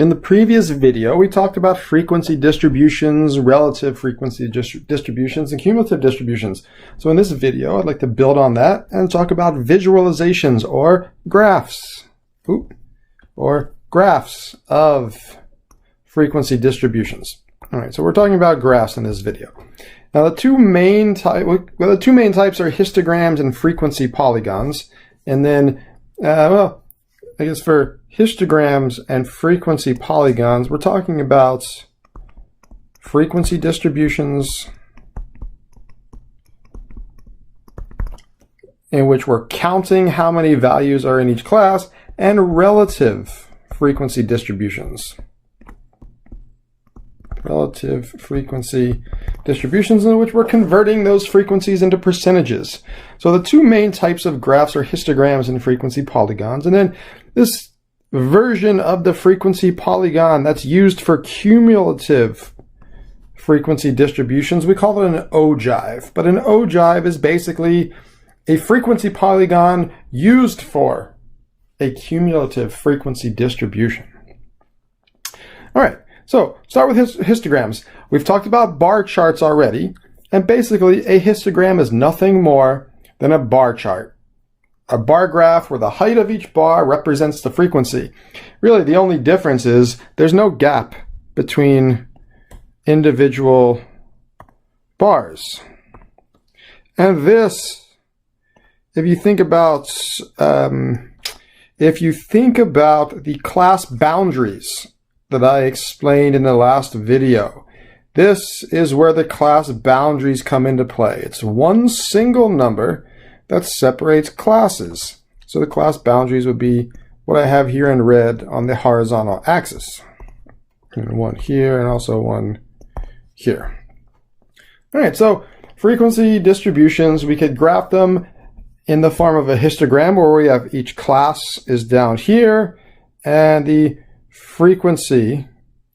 In the previous video, we talked about frequency distributions, relative frequency distributions, and cumulative distributions. So in this video, I'd like to build on that and talk about visualizations or graphs, or graphs of frequency distributions. All right, so we're talking about graphs in this video. Now the two main types are histograms and frequency polygons. And then, I guess for histograms and frequency polygons, we're talking about frequency distributions in which we're counting how many values are in each class, and relative frequency distributions. Relative frequency distributions in which we're converting those frequencies into percentages. So the two main types of graphs are histograms and frequency polygons. And then this version of the frequency polygon that's used for cumulative frequency distributions, we call it an ogive. But an ogive is basically a frequency polygon used for a cumulative frequency distribution. All right. So start with histograms. We've talked about bar charts already, and basically a histogram is nothing more than a bar chart. A bar graph where the height of each bar represents the frequency. Really, the only difference is there's no gap between individual bars. And this, if you think about the class boundaries that I explained in the last video, this is where the class boundaries come into play. It's one single number that separates classes. So the class boundaries would be what I have here in red on the horizontal axis. And one here and also one here. All right, so frequency distributions, we could graph them in the form of a histogram where we have each class is down here and the frequency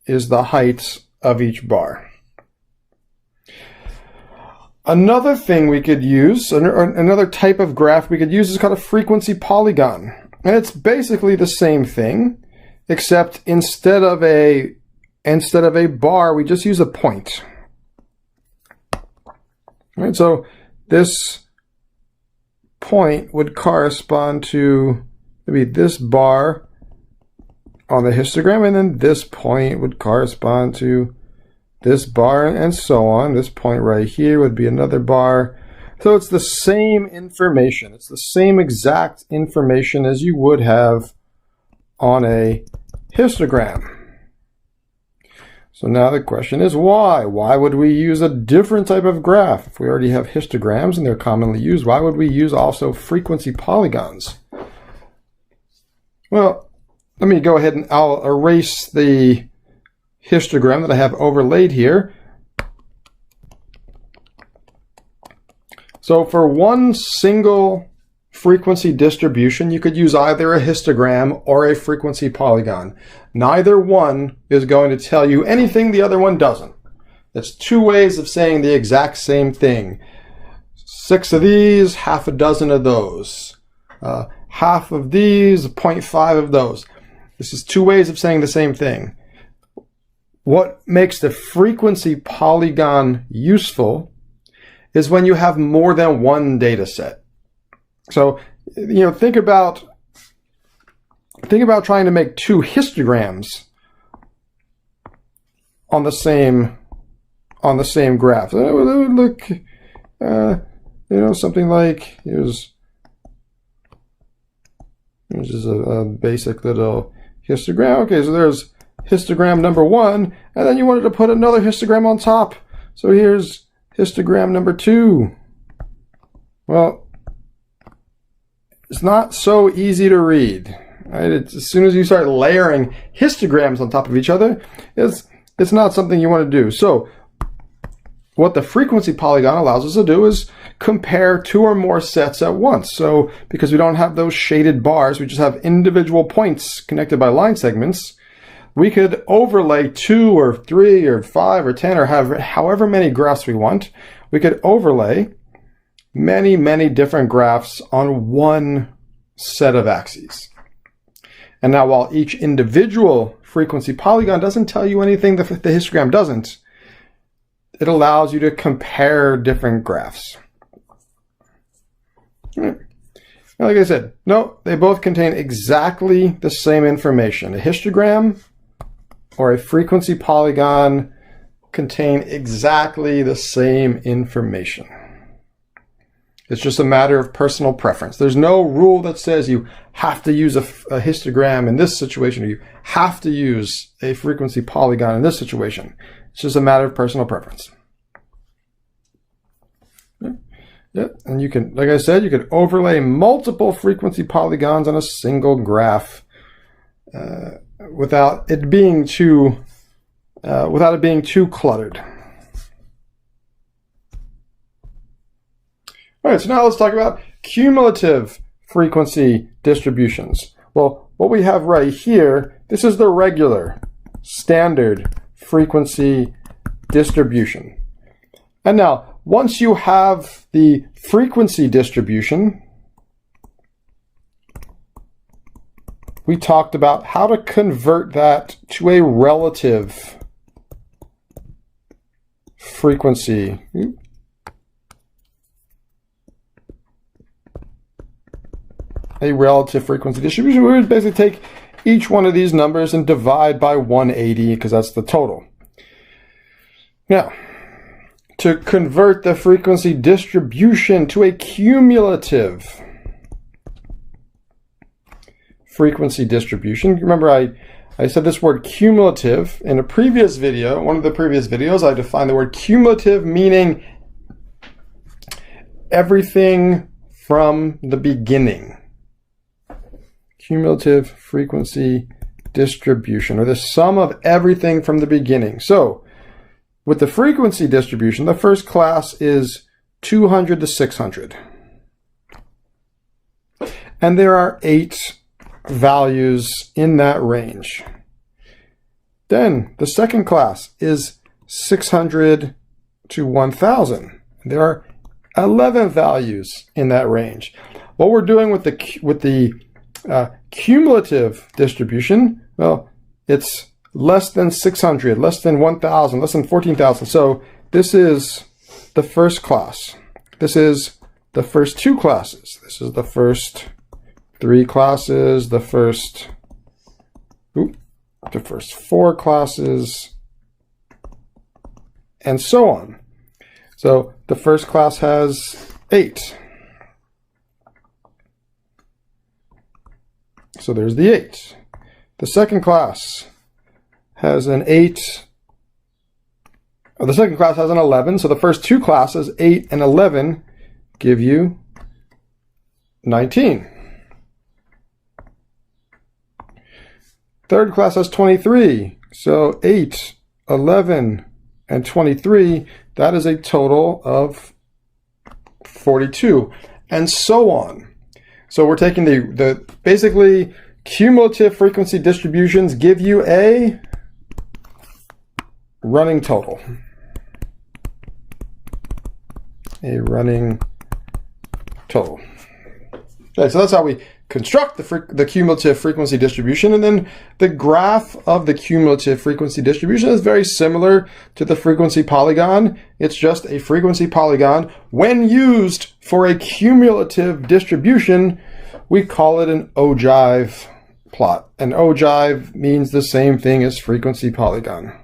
is the height of each bar. Another thing we could use, another type of graph we could use, is called a frequency polygon. And it's basically the same thing, except instead of a bar, we just use a point. All right, so this point would correspond to maybe this bar on the histogram, and then this point would correspond to this bar, and so on. This point right here would be another bar. So it's the same information. It's the same exact information as you would have on a histogram. So now the question is why? Why would we use a different type of graph? If we already have histograms and they're commonly used, why would we use also frequency polygons? Well, let me go ahead and I'll erase the histogram that I have overlaid here. So for one single frequency distribution, you could use either a histogram or a frequency polygon. Neither one is going to tell you anything the other one doesn't. That's two ways of saying the exact same thing. 6 of these, half a dozen of those. Half of these, 0.5 of those. This is two ways of saying the same thing. What makes the frequency polygon useful is when you have more than one data set. So, think about trying to make two histograms on the same graph. It would look, something like here's just a basic little histogram. Okay, so there's histogram number 1, and then you wanted to put another histogram on top. So here's histogram number 2. Well, it's not so easy to read. Right? As soon as you start layering histograms on top of each other, it's not something you want to do. So what the frequency polygon allows us to do is compare two or more sets at once. So because we don't have those shaded bars, we just have individual points connected by line segments, we could overlay 2 or 3 or 5 or 10 or however many graphs we want. We could overlay many, many different graphs on one set of axes. And now while each individual frequency polygon doesn't tell you anything the histogram doesn't, it allows you to compare different graphs. Right. Now, like I said, no, they both contain exactly the same information. A histogram or a frequency polygon contain exactly the same information. It's just a matter of personal preference. There's no rule that says you have to use a histogram in this situation, or you have to use a frequency polygon in this situation. It's just a matter of personal preference. Yeah, and you can, like I said, you could overlay multiple frequency polygons on a single graph without it being too cluttered. All right, so now let's talk about cumulative frequency distributions. Well, what we have right here, this is the regular standard frequency distribution. And now, once you have the frequency distribution, we talked about how to convert that to a relative frequency. A relative frequency distribution. We would basically take each one of these numbers and divide by 180 because that's the total. Now, to convert the frequency distribution to a cumulative frequency distribution, remember I said this word cumulative in a previous video, one of the previous videos. I defined the word cumulative meaning everything from the beginning. Cumulative frequency distribution, or the sum of everything from the beginning. So, with the frequency distribution, the first class is 200 to 600. And there are 8 values in that range. Then, the second class is 600 to 1000. There are 11 values in that range. What we're doing with the cumulative distribution, well, it's less than 600, less than 1,000, less than 14,000. So this is the first class. This is the first 2 classes. This is the first 3 classes, the first 4 classes, and so on. So the first class has 8. So there's the 8. The second class has an 8. The second class has an 11. So the first 2 classes, 8 and 11, give you 19. Third class has 23. So 8, 11, and 23, that is a total of 42, and so on. So we're taking the basically cumulative frequency distributions give you a running total. A running total. Okay, so that's how we construct the cumulative frequency distribution, and then the graph of the cumulative frequency distribution is very similar to the frequency polygon. It's just a frequency polygon. When used for a cumulative distribution, we call it an ogive plot. An ogive means the same thing as frequency polygon.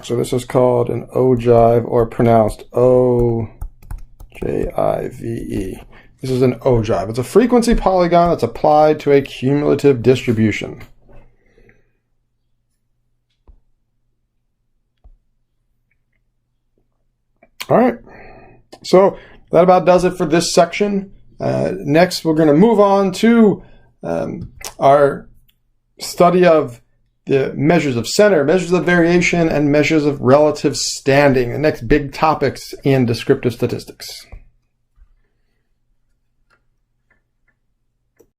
So this is called an ogive, or pronounced O-J-I-V-E. This is an ogive. It's a frequency polygon that's applied to a cumulative distribution. All right. So that about does it for this section. Next, we're going to move on to our study of the measures of center, measures of variation, and measures of relative standing, the next big topics in descriptive statistics.